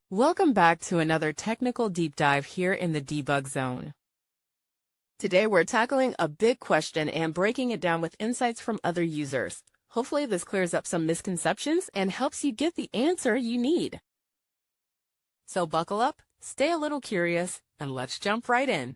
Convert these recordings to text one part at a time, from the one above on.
Welcome back to another technical deep dive here in the debug zone. Today we're tackling a big question and breaking it down with insights from other users. Hopefully this clears up some misconceptions and helps you get the answer you need. So buckle up, stay a little curious, and let's jump right in.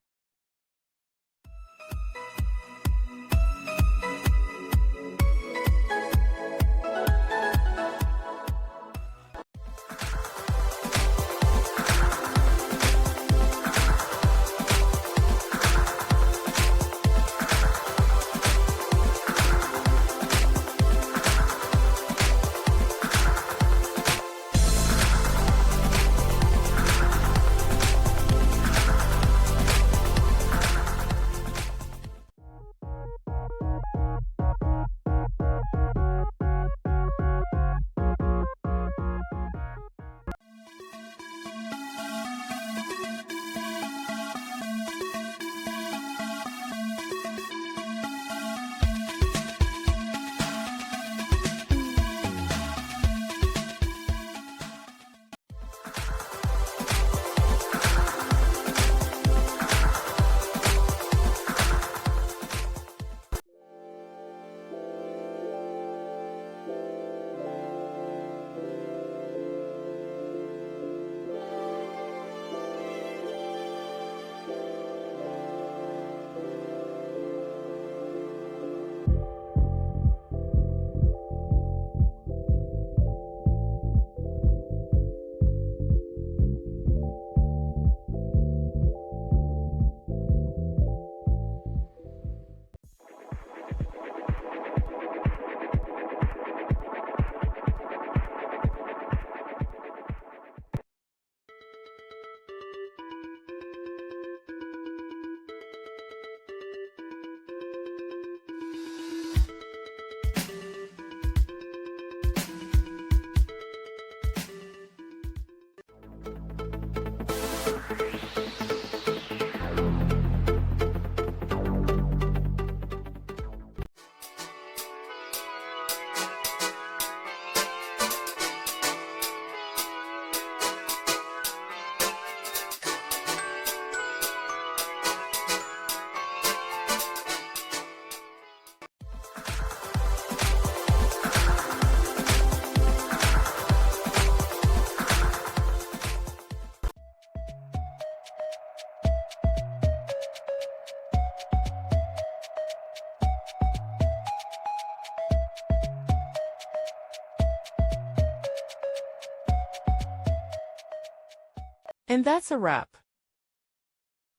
And that's a wrap.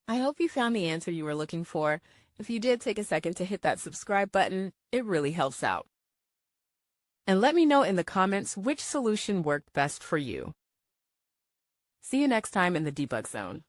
I hope you found the answer you were looking for. If you did, take a second to hit that subscribe button. It really helps out. And let me know in the comments which solution worked best for you. See you next time in the debug zone.